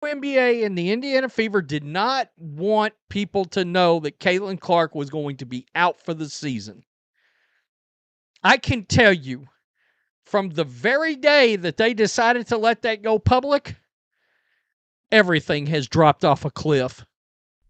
WNBA and the Indiana Fever did not want people to know that Caitlin Clark was going to be out for the season. I can tell you, from the very day that they decided to let that go public, everything has dropped off a cliff.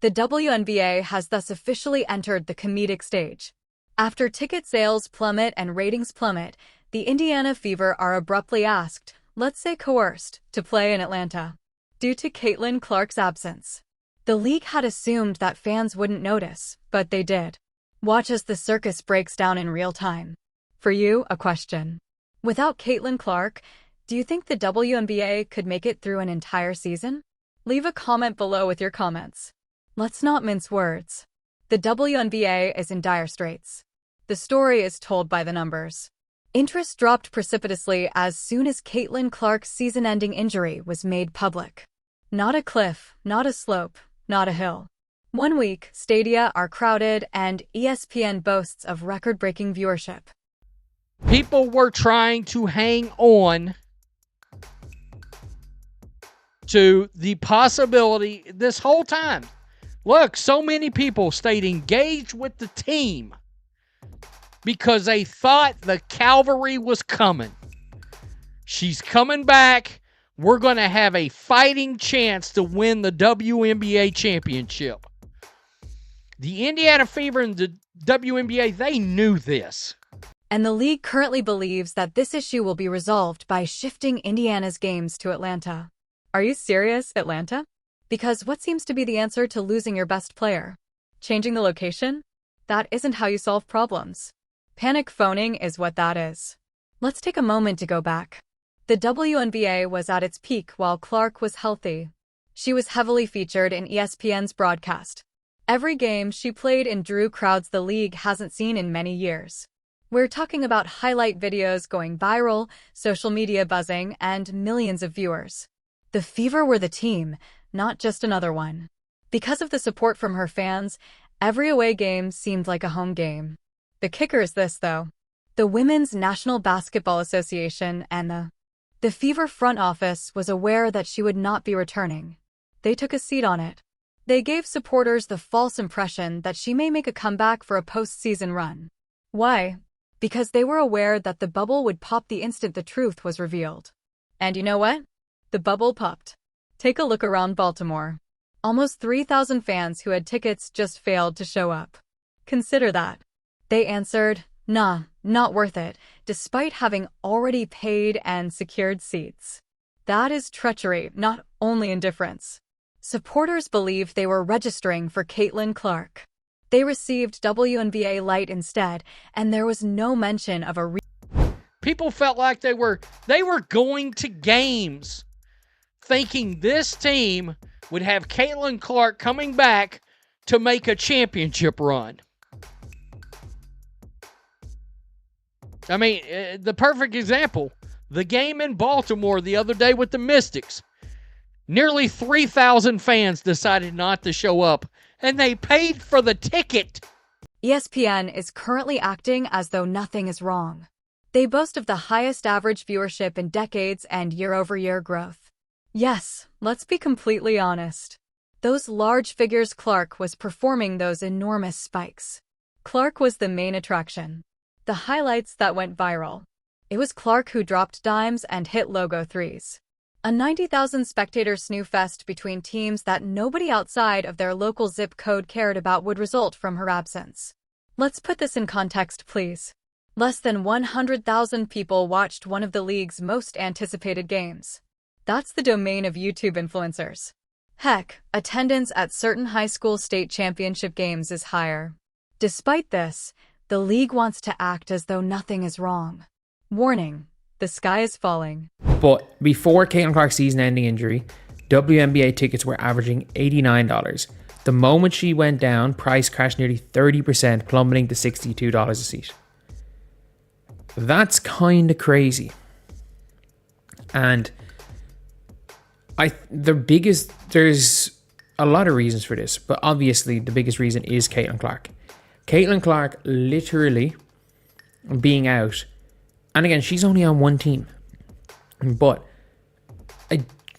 The WNBA has thus officially entered the comedic stage. After ticket sales plummet and ratings plummet, the Indiana Fever are abruptly asked, let's say coerced, to play in Atlanta, due to Caitlin Clark's absence. The league had assumed that fans wouldn't notice, but they did. Watch as the circus breaks down in real time. For you, a question. Without Caitlin Clark, do you think the WNBA could make it through an entire season? Leave a comment below with your comments. Let's not mince words. The WNBA is in dire straits. The story is told by the numbers. Interest dropped precipitously as soon as Caitlin Clark's season-ending injury was made public. Not a cliff, not a slope, not a hill. 1 week, stadia are crowded, and ESPN boasts of record-breaking viewership. People were trying to hang on to the possibility this whole time. Look, so many people stayed engaged with the team because they thought the cavalry was coming. She's coming back. We're going to have a fighting chance to win the WNBA championship. The Indiana Fever and the WNBA, they knew this. And the league currently believes that this issue will be resolved by shifting Indiana's games to Atlanta. Are you serious, Atlanta? Because what seems to be the answer to losing your best player? Changing the location? That isn't how you solve problems. Panic phoning is what that is. Let's take a moment to go back. The WNBA was at its peak while Clark was healthy. She was heavily featured in ESPN's broadcast. Every game she played in drew crowds the league hasn't seen in many years. We're talking about highlight videos going viral, social media buzzing, and millions of viewers. The Fever were the team, not just another one. Because of the support from her fans, every away game seemed like a home game. The kicker is this, though. The Women's National Basketball Association and the Fever front office was aware that she would not be returning. They took a seat on it. They gave supporters the false impression that she may make a comeback for a postseason run. Why? Because they were aware that the bubble would pop the instant the truth was revealed. And you know what? The bubble popped. Take a look around Baltimore. Almost 3,000 fans who had tickets just failed to show up. Consider that. They answered, nah, not worth it, despite having already paid and secured seats. That is treachery, not only indifference. Supporters believed they were registering for Caitlin Clark. They received WNBA Lite instead, and there was no mention of a People felt like they were going to games thinking this team would have Caitlin Clark coming back to make a championship run. I mean, the perfect example, the game in Baltimore the other day with the Mystics. Nearly 3,000 fans decided not to show up, and they paid for the ticket. ESPN is currently acting as though nothing is wrong. They boast of the highest average viewership in decades and year-over-year growth. Yes, let's be completely honest. Those large figures Clark was performing those enormous spikes. Clark was the main attraction. The highlights that went viral. It was Clark who dropped dimes and hit logo threes. A 90,000 spectator snoo fest between teams that nobody outside of their local zip code cared about would result from her absence. Let's put this in context, please. Less than 100,000 people watched one of the league's most anticipated games. That's the domain of YouTube influencers. Heck, attendance at certain high school state championship games is higher. Despite this, the league wants to act as though nothing is wrong. Warning, the sky is falling. But before Caitlin Clark's season-ending injury, WNBA tickets were averaging $89. The moment she went down, price crashed nearly 30%, plummeting to $62 a seat. That's kind of crazy. And there's a lot of reasons for this, but obviously the biggest reason is Caitlin Clark. Caitlin Clark literally being out, and again, she's only on one team, but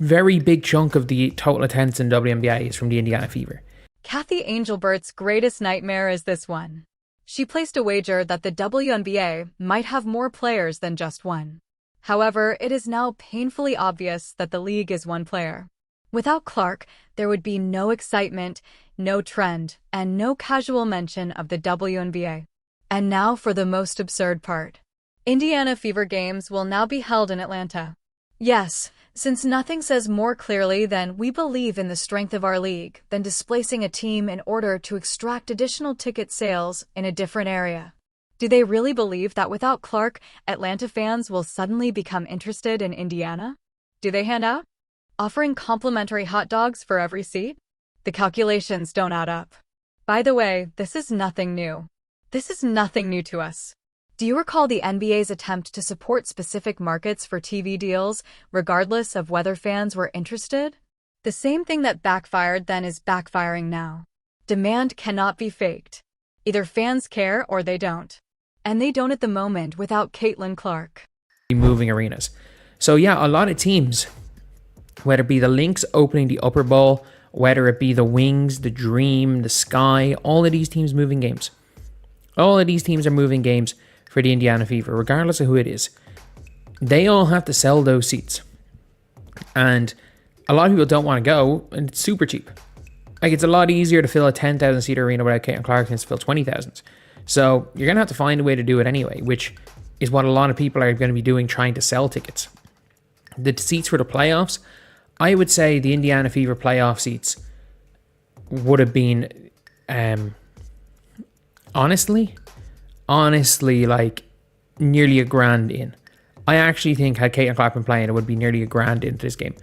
very big chunk of the total attendance in WNBA is from the Indiana Fever. Kathy Angelbert's greatest nightmare is this one. She placed a wager that the WNBA might have more players than just one. However, it is now painfully obvious that the league is one player. Without Clark, there would be no excitement, no trend, and no casual mention of the WNBA. And now for the most absurd part. Indiana Fever games will now be held in Atlanta. Yes, since nothing says more clearly than we believe in the strength of our league than displacing a team in order to extract additional ticket sales in a different area. Do they really believe that without Clark, Atlanta fans will suddenly become interested in Indiana? Do they hand out? Offering complimentary hot dogs for every seat? The calculations don't add up. By the way, this is nothing new. This is nothing new to us. Do you recall the NBA's attempt to support specific markets for TV deals, regardless of whether fans were interested? The same thing that backfired then is backfiring now. Demand cannot be faked. Either fans care or they don't. And they don't at the moment without Caitlin Clark. Moving arenas. So yeah, a lot of teams, whether it be the Lynx opening the Upper Bowl, whether it be the Wings, the Dream, the Sky, all of these teams moving games. All of these teams are moving games for the Indiana Fever, regardless of who it is. They all have to sell those seats. And a lot of people don't want to go, and it's super cheap. Like, it's a lot easier to fill a 10,000 seat arena without Caitlin Clark than to fill 20,000. So you're going to have to find a way to do it anyway, which is what a lot of people are going to be doing, trying to sell tickets. The seats for the playoffs, I would say the Indiana Fever playoff seats would have been, honestly, like nearly $1,000 in. I actually think had Caitlin Clark been playing, it would be nearly $1,000 into this game.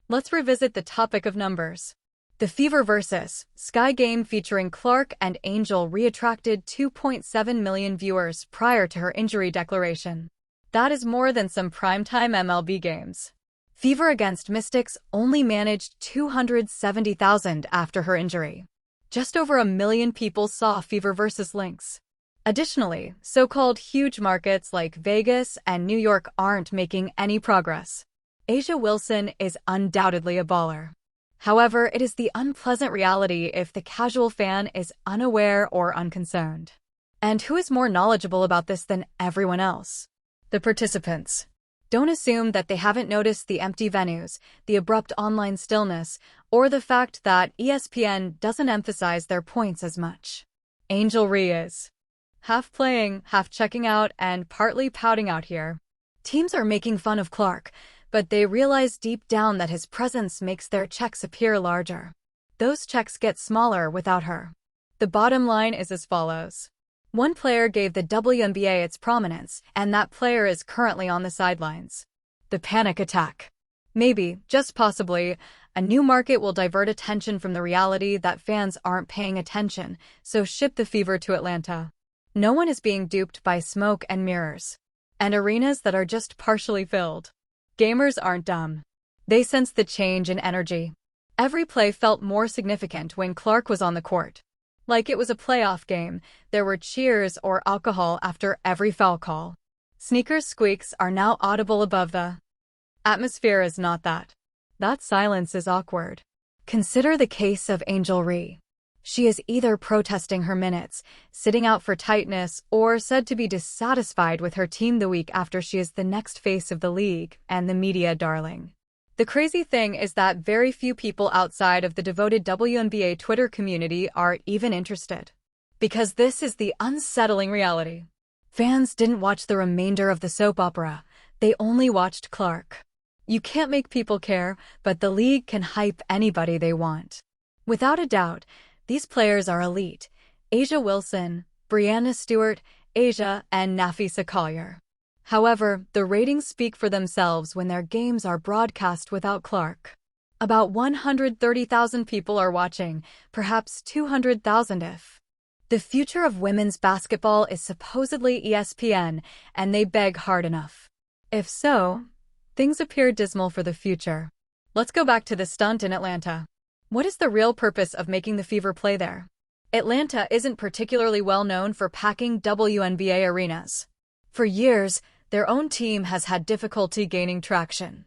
Let's revisit the topic of numbers. The Fever vs. Sky game featuring Clark and Angel re-attracted 2.7 million viewers prior to her injury declaration. That is more than some primetime MLB games. Fever against Mystics only managed 270,000 after her injury. Just over 1 million people saw Fever vs. Lynx. Additionally, so-called huge markets like Vegas and New York aren't making any progress. A'ja Wilson is undoubtedly a baller. However, it is the unpleasant reality if the casual fan is unaware or unconcerned. And who is more knowledgeable about this than everyone else? The participants. Don't assume that they haven't noticed the empty venues, the abrupt online stillness, or the fact that ESPN doesn't emphasize their points as much. Angel Rhee is half playing, half checking out, and partly pouting out here. Teams are making fun of Clark, but they realize deep down that his presence makes their checks appear larger. Those checks get smaller without her. The bottom line is as follows. One player gave the WNBA its prominence, and that player is currently on the sidelines. The panic attack. Maybe, just possibly, a new market will divert attention from the reality that fans aren't paying attention, so ship the Fever to Atlanta. No one is being duped by smoke and mirrors. And arenas that are just partially filled. Gamers aren't dumb. They sense the change in energy. Every play felt more significant when Clark was on the court. Like it was a playoff game, there were cheers or alcohol after every foul call. Sneakers squeaks are now audible above the atmosphere is not that. That silence is awkward. Consider the case of Angel Rhee. She is either protesting her minutes, sitting out for tightness, or said to be dissatisfied with her team the week after she is the next face of the league and the media darling. The crazy thing is that very few people outside of the devoted WNBA Twitter community are even interested. Because this is the unsettling reality. Fans didn't watch the remainder of the soap opera. They only watched Clark. You can't make people care, but the league can hype anybody they want. Without a doubt, these players are elite. A'ja Wilson, Breanna Stewart, A'ja, and Nafisa Collier. However, the ratings speak for themselves when their games are broadcast without Clark. About 130,000 people are watching, perhaps 200,000 if. The future of women's basketball is supposedly ESPN, and they beg hard enough. If so, things appear dismal for the future. Let's go back to the stunt in Atlanta. What is the real purpose of making the Fever play there? Atlanta isn't particularly well known for packing WNBA arenas. For years, their own team has had difficulty gaining traction.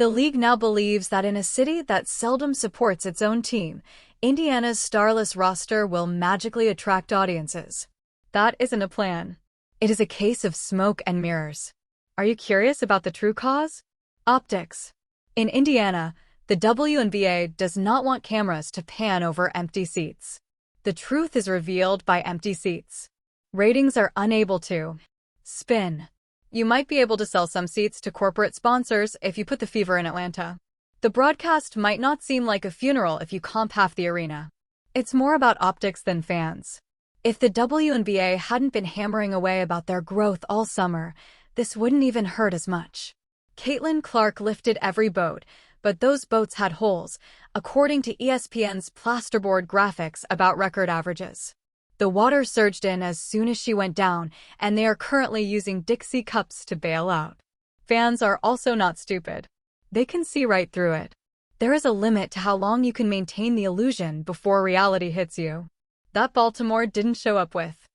The league now believes that in a city that seldom supports its own team, Indiana's starless roster will magically attract audiences. That isn't a plan. It is a case of smoke and mirrors. Are you curious about the true cause? Optics. In Indiana, the WNBA does not want cameras to pan over empty seats. The truth is revealed by empty seats. Ratings are unable to spin. You might be able to sell some seats to corporate sponsors if you put the fever in Atlanta. The broadcast might not seem like a funeral if you comp half the arena. It's more about optics than fans. If the WNBA hadn't been hammering away about their growth all summer, this wouldn't even hurt as much. Caitlin Clark lifted every boat, but those boats had holes, according to ESPN's plasterboard graphics about record averages. The water surged in as soon as she went down, and they are currently using Dixie cups to bail out. Fans are also not stupid. They can see right through it. There is a limit to how long you can maintain the illusion before reality hits you. That Baltimore didn't show up with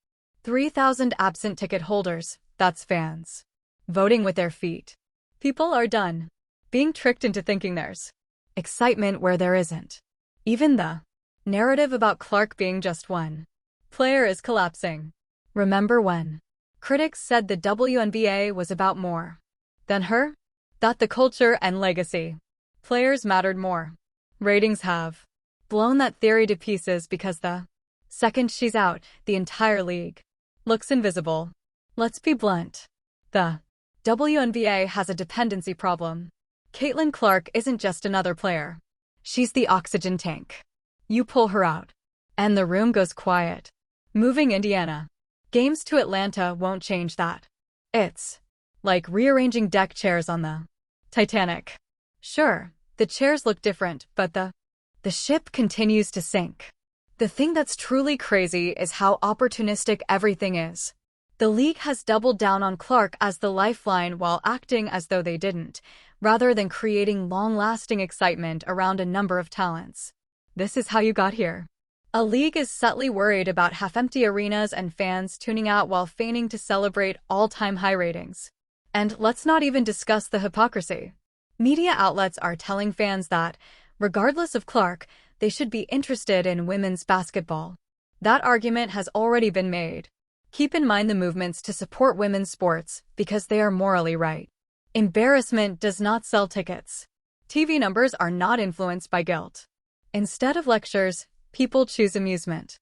3,000 absent ticket holders, that's fans. Voting with their feet. People are done being tricked into thinking there's excitement where there isn't. Even the narrative about Clark being just one player is collapsing. Remember when critics said the WNBA was about more than her? That the culture and legacy players mattered more. Ratings have blown that theory to pieces because the second she's out, the entire league looks invisible. Let's be blunt. The WNBA has a dependency problem. Caitlin Clark isn't just another player. She's the oxygen tank. You pull her out, and the room goes quiet. Moving Indiana games to Atlanta won't change that. It's like rearranging deck chairs on the Titanic. Sure, the chairs look different, but the ship continues to sink. The thing that's truly crazy is how opportunistic everything is. The league has doubled down on Clark as the lifeline while acting as though they didn't, rather than creating long-lasting excitement around a number of talents. This is how you got here. A league is subtly worried about half-empty arenas and fans tuning out while feigning to celebrate all-time high ratings. And let's not even discuss the hypocrisy. Media outlets are telling fans that, regardless of Clark, they should be interested in women's basketball. That argument has already been made. Keep in mind the movements to support women's sports because they are morally right. Embarrassment does not sell tickets. TV numbers are not influenced by guilt. Instead of lectures, people choose amusement.